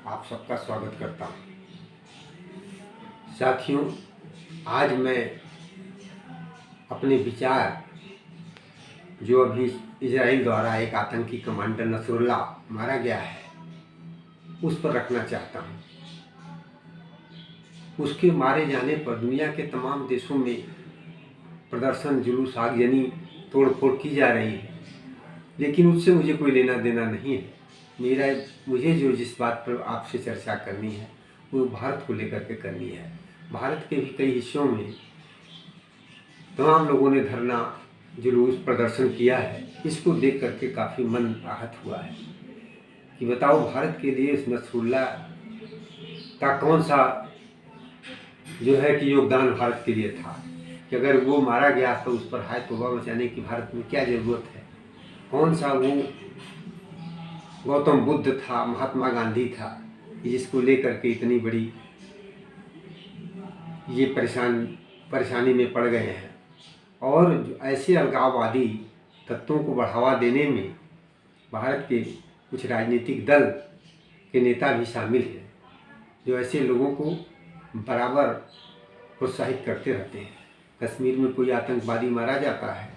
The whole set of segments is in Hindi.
आप सबका स्वागत करता हूँ। साथियों, आज मैं अपने विचार जो अभी इजराइल द्वारा एक आतंकी कमांडर नसरुल्लाह मारा गया है उस पर रखना चाहता हूँ। उसके मारे जाने पर दुनिया के तमाम देशों में प्रदर्शन, जुलूस, आगजनी, तोड़फोड़ की जा रही है, लेकिन उससे मुझे कोई लेना देना नहीं है। मुझे जो जिस बात पर आपसे चर्चा करनी है वो भारत को लेकर के करनी है। भारत के भी कई हिस्सों में तमाम लोगों ने धरना, जुलूस, प्रदर्शन किया है। इसको देख करके काफ़ी मन आहत हुआ है कि बताओ, भारत के लिए इस नसरुल्लाह का कौन सा जो है कि योगदान भारत के लिए था कि अगर वो मारा गया तो उस पर हाय तौबा मचाने की भारत में क्या ज़रूरत है। कौन सा वो गौतम बुद्ध था, महात्मा गांधी था, जिसको लेकर के इतनी बड़ी ये परेशानी में पड़ गए हैं। और जो ऐसे अलगाववादी तत्वों को बढ़ावा देने में भारत के कुछ राजनीतिक दल के नेता भी शामिल हैं, जो ऐसे लोगों को बराबर प्रोत्साहित करते रहते हैं। कश्मीर में कोई आतंकवादी मारा जाता है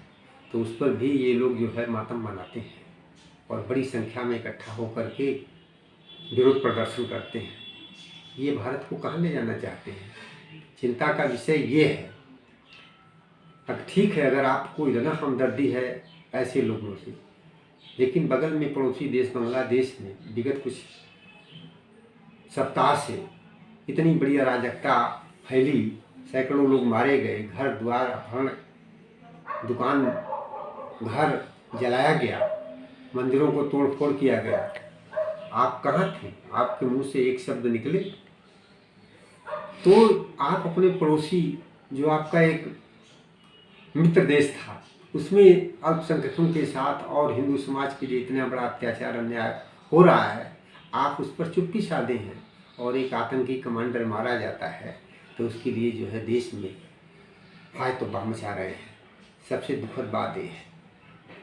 तो उस पर भी ये लोग जो है मातम मनाते हैं और बड़ी संख्या में इकट्ठा होकर के विरोध प्रदर्शन करते हैं। ये भारत को कहाँ ले जाना चाहते हैं? चिंता का विषय ये है। अब ठीक है, अगर आपको इतना हमदर्दी है ऐसे लोगों से, लेकिन बगल में पड़ोसी देश बांग्लादेश में विगत कुछ सप्ताह से इतनी बड़ी अराजकता फैली, सैकड़ों लोग मारे गए, घर द्वार, अपहरण, दुकान, घर जलाया गया, मंदिरों को तोड़ फोड़ किया गया। आप कहाँ थे? आपके मुंह से एक शब्द निकले तो आप अपने पड़ोसी, जो आपका एक मित्र देश था, उसमें अल्पसंख्यकों के साथ और हिंदू समाज के लिए इतना बड़ा अत्याचार, अन्याय हो रहा है, आप उस पर चुप्पी साधे हैं और एक आतंकी कमांडर मारा जाता है तो उसके लिए जो है देश में हाय तौबा मचा रहे हैं। सबसे दुखद बात ये है।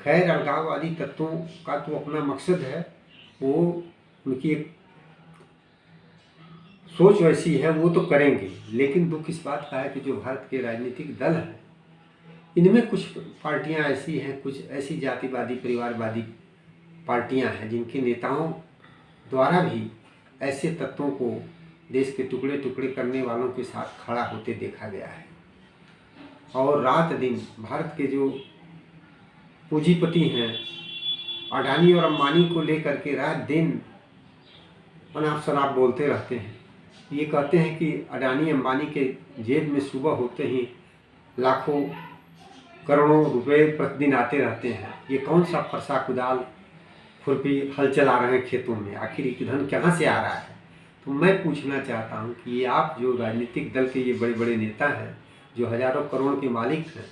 खैर, अलगाववादी तत्वों का तो अपना मकसद है, वो उनकी एक सोच वैसी है, वो तो करेंगे, लेकिन दुख इस बात का है कि जो भारत के राजनीतिक दल हैं इनमें कुछ पार्टियां ऐसी हैं, कुछ ऐसी जातिवादी, परिवारवादी पार्टियां हैं जिनके नेताओं द्वारा भी ऐसे तत्वों को देश के टुकड़े टुकड़े करने वालों के साथ खड़ा होते देखा गया है। और रात दिन भारत के जो पूंजीपति हैं, अडानी और अंबानी को लेकर के रात दिन अनाप शनाप बोलते रहते हैं। ये कहते हैं कि अडानी अंबानी के जेब में सुबह होते ही लाखों करोड़ों रुपए प्रतिदिन आते रहते हैं। ये कौन सा फरसा, कुदाल, खुरपी हल चला रहे हैं खेतों में? आखिर ये धन कहाँ से आ रहा है? तो मैं पूछना चाहता हूँ कि ये आप जो राजनीतिक दल के ये बड़े बड़े नेता हैं, जो हज़ारों करोड़ के मालिक हैं,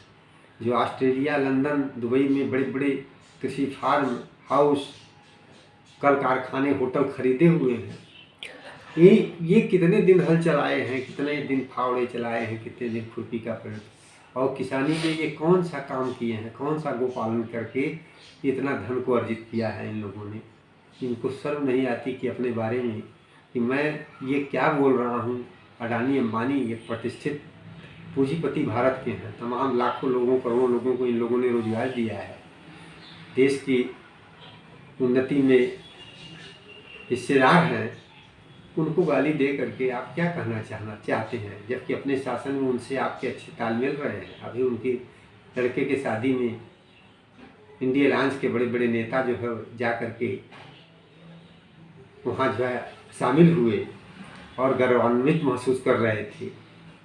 जो ऑस्ट्रेलिया, लंदन, दुबई में बड़े बड़े कृषि फार्म, हाउस, कल कारखाने, होटल खरीदे हुए हैं, ये कितने दिन हल चलाए हैं, कितने दिन फावड़े चलाए हैं, कितने दिन खुरपी का प्रयोग, और किसानी में ये कौन सा काम किए हैं, कौन सा गोपालन करके इतना धन को अर्जित किया है इन लोगों ने? इनको शर्म नहीं आती कि अपने बारे में कि मैं ये क्या बोल रहा हूँ? अडानी अंबानी एक प्रतिष्ठित पूंजीपति भारत के हैं, तमाम लाखों लोगों, करोड़ों लोगों को इन लोगों ने रोजगार दिया है, देश की उन्नति में हिस्सेदार हैं। उनको गाली दे करके आप क्या कहना चाहते हैं, जबकि अपने शासन में उनसे आपके अच्छे तालमेल रहे हैं। अभी उनके लड़के के शादी में इंडिया अलायंस के बड़े बड़े नेता जो है जा करके वहाँ जो है शामिल हुए और गौरवान्वित महसूस कर रहे थे,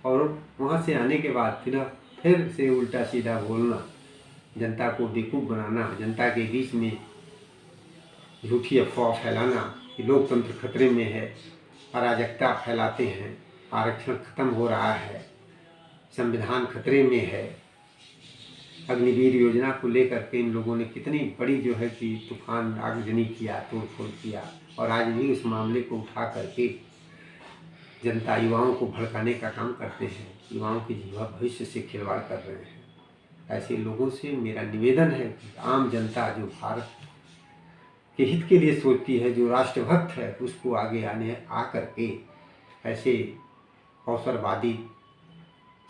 और वहाँ से आने के बाद फिर से उल्टा सीधा बोलना, जनता को बेवकूफ़ बनाना, जनता के बीच में झूठी अफवाह फैलाना कि लोकतंत्र खतरे में है, अराजकता फैलाते हैं, आरक्षण खत्म हो रहा है, संविधान खतरे में है। अग्निवीर योजना को लेकर के इन लोगों ने कितनी बड़ी जो है कि तूफान, आगजनी किया, तोड़फोड़ किया, और आज भी उस मामले को उठा करके जनता, युवाओं को भड़काने का काम करते हैं, युवाओं के जीवन भविष्य से खिलवाड़ कर रहे हैं। ऐसे लोगों से मेरा निवेदन है कि आम जनता जो भारत के हित के लिए सोचती है, जो राष्ट्रभक्त है, उसको आगे आने आ करके ऐसे अवसरवादी,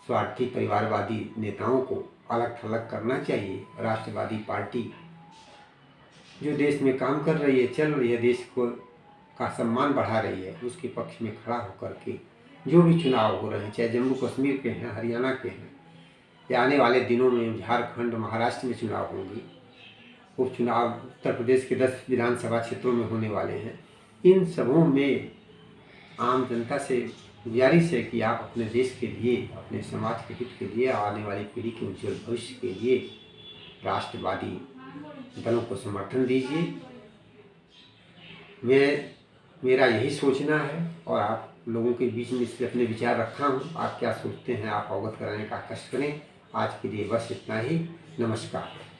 स्वार्थी, परिवारवादी नेताओं को अलग थलग करना चाहिए। राष्ट्रवादी पार्टी जो देश में काम कर रही है, चल रही है, देश को का सम्मान बढ़ा रही है, उसके पक्ष में खड़ा होकर के जो भी चुनाव हो रहे हैं, चाहे जम्मू कश्मीर के हैं, हरियाणा के हैं, या आने वाले दिनों में झारखंड, महाराष्ट्र में चुनाव होंगे, उपचुनाव उत्तर प्रदेश के 10 विधानसभा क्षेत्रों में होने वाले हैं। इन सबों में आम जनता से गुजारिश है कि आप अपने देश के लिए, अपने समाज के हित के लिए, आने वाली पीढ़ी के उज्जवल भविष्य के लिए राष्ट्रवादी दलों को समर्थन दीजिए। मेरा यही सोचना है और आप लोगों के बीच में इस पर अपने विचार रखा हूँ। आप क्या सोचते हैं, आप अवगत कराने का कष्ट करें। आज के लिए बस इतना ही। नमस्कार।